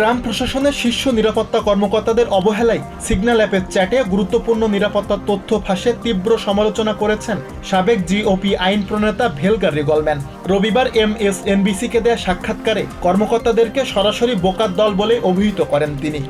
Trump প্রশাসনের শীর্ষ নিরাপত্তা কর্মকর্তাদের অবহেলায় সিগন্যাল অ্যাপের চ্যাটে গুরুত্বপূর্ণ নিরাপত্তা তথ্য ফাঁসে তীব্র সমালোচনা করেছেন সাবেক জিওপি আইন প্রণেতা ভেলগার রিগলম্যান। রবিবার MSNBC-কে দেয়া সাক্ষাৎকারে কর্মকর্তাদেরকে সরাসরি বোকার দল বলে অভিহিত করেন তিনি।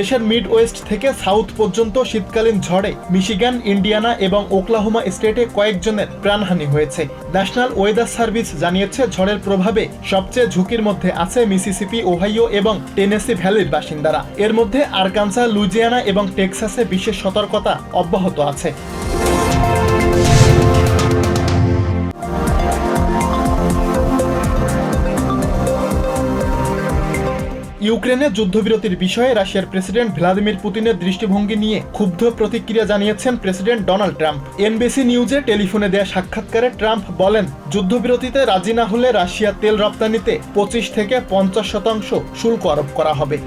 দেশের মিড ওয়েস্ট থেকে সাউথ পর্যন্ত শীতকালীন ঝড়ে মিশিগান, ইন্ডিয়ানা এবং ওকলাহোমা স্টেটে কয়েকজনের প্রাণহানি হয়েছে। ন্যাশনাল ওয়েদার সার্ভিস জানিয়েছে, ঝড়ের প্রভাবে সবচেয়ে ঝুঁকির মধ্যে আছে মিসিসিপি, ওহাইও এবং টেনেসি ভ্যালির বাসিন্দারা। এর মধ্যে আরকানসা, লুইজিয়ানা এবং টেক্সাসে বিশেষ সতর্কতা অব্যাহত আছে। ইউক্রেনের যুদ্ধবিরতির বিষয়ে রাশিয়ার প্রেসিডেন্ট ভ্লাদিমির পুতিনের দৃষ্টিভঙ্গি নিয়ে ক্ষুব্ধ প্রতিক্রিয়া জানিয়েছেন প্রেসিডেন্ট ডোনাল্ড ট্রাম্প। এনবিসি নিউজে টেলিফোনে দেয়া সাক্ষাৎকারে ট্রাম্প বলেন, যুদ্ধবিরতিতে রাজি না হলে রাশিয়ার তেল রপ্তানিতে 25 থেকে 50% শুল্ক আরোপ করা হবে।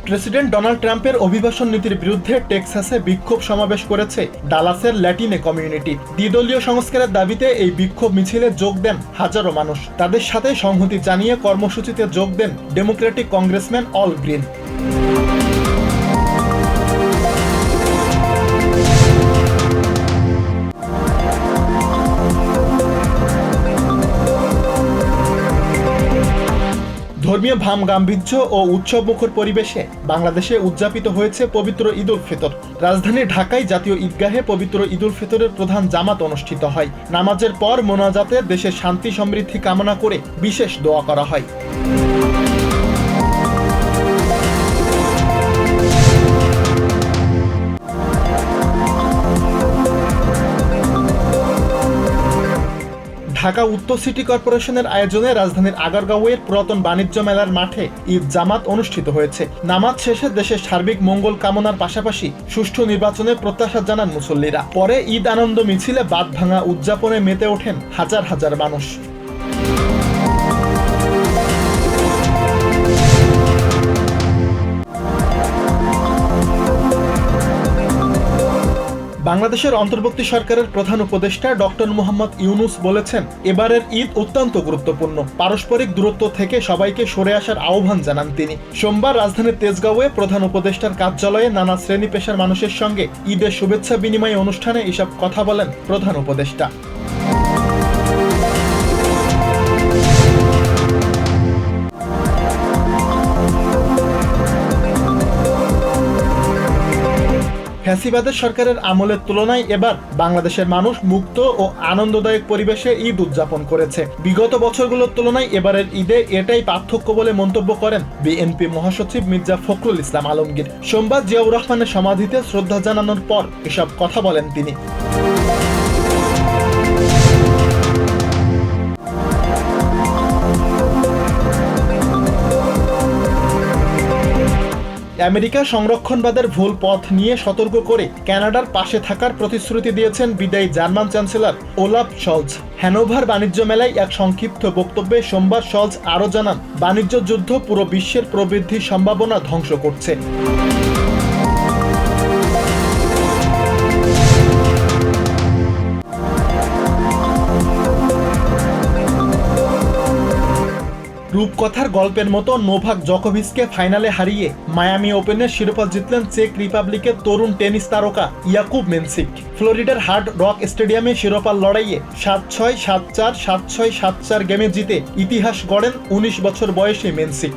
প্রেসিডেন্ট ডোনাল্ড ট্রাম্পের অভিবাসন নীতির বিরুদ্ধে টেক্সাসে বিক্ষোভ সমাবেশ করেছে ডালাসের ল্যাটিনে কমিউনিটি। দ্বিদলীয় সংস্কারের দাবিতে এই বিক্ষোভ মিছিলে যোগ দেন হাজারো মানুষ। তাদের সাথে সংহতি জানিয়ে কর্মসূচিতে যোগ দেন ডেমোক্রেটিক কংগ্রেসম্যান অল গ্রিন। ধর্মীয় ভাম গাম্ভীর্য ও উৎসবমুখর পরিবেশে বাংলাদেশে উদযাপিত হয়েছে পবিত্র ঈদ উল ফিতর। রাজধানী ঢাকায় জাতীয় ঈদগাহে পবিত্র ঈদ উল ফিতরের প্রধান জামাত অনুষ্ঠিত হয়। নামাজের পর মোনাজাতে দেশের শান্তি সমৃদ্ধি কামনা করে বিশেষ দোয়া করা হয়। ঢাকা উত্তর সিটি কর্পোরেশনের আয়োজনে রাজধানীর আগারগাঁওয়ের পুরাতন বাণিজ্য মেলার মাঠে ঈদ জামাত অনুষ্ঠিত হয়েছে। নামাজ শেষে দেশের সার্বিক মঙ্গল কামনার পাশাপাশি সুষ্ঠু নির্বাচনের প্রত্যাশা জানান মুসল্লিরা। পরে ঈদ আনন্দ মিছিলে বাঁধ ভাঙা উদযাপনে মেতে ওঠেন হাজার হাজার মানুষ। বাংলাদেশের অন্তর্বর্তী সরকারের প্রধান উপদেষ্টা ডক্টর মোহাম্মদ ইউনুস বলেছেন, এবারের ঈদ অত্যন্ত গুরুত্বপূর্ণ। পারস্পরিক দূরত্ব থেকে সবাইকে সরে আসার আহ্বান জানান তিনি। সোমবার রাজধানীর তেজগাঁওয়ে প্রধান উপদেষ্টার কার্যালয়ে নানা শ্রেণী পেশার মানুষের সঙ্গে ঈদের শুভেচ্ছা বিনিময় অনুষ্ঠানে এসব কথা বলেন প্রধান উপদেষ্টা। ফ্যাসিবাদের সরকারের আমলের তুলনায় এবার বাংলাদেশের মানুষ মুক্ত ও আনন্দদায়ক পরিবেশে ঈদ উদযাপন করেছে। বিগত বছরগুলোর তুলনায় এবারের ঈদে এটাই পার্থক্য বলে মন্তব্য করেন বিএনপি মহাসচিব মির্জা ফখরুল ইসলাম আলমগীর। সোমবার জিয়াউর রহমানের সমাধিতে শ্রদ্ধা জানানোর পর এসব কথা বলেন তিনি। আমেরিকা সংরক্ষণবাদের ভুল পথ নিয়ে সতর্ক করে কানাডার পাশে থাকার প্রতিশ্রুতি দিয়েছেন বিদায়ী জার্মান চ্যান্সেলর ওলাফ শলজ। হ্যানোভার বাণিজ্য মেলায় এক সংক্ষিপ্ত বক্তব্যে সোমবার শলজ আরও জানান, বাণিজ্য যুদ্ধ পুরো বিশ্বের প্রবৃদ্ধির সম্ভাবনা ধ্বংস করছে। রূপকথার গল্পের মতো নোভাক জকোভিচকে ফাইনালে হারিয়ে মায়ামি ওপেনের শিরোপা জিতলেন চেক রিপাবলিকের তরুণ টেনিস তারকা ইয়াকুব মেনসিক। ফ্লোরিডার হার্ড রক স্টেডিয়ামে শিরোপার লড়াইয়ে 7-6, 7-4, 7-6, 7-4 গেমে জিতে ইতিহাস গড়েন 19 বছর বয়সী মেনসিক।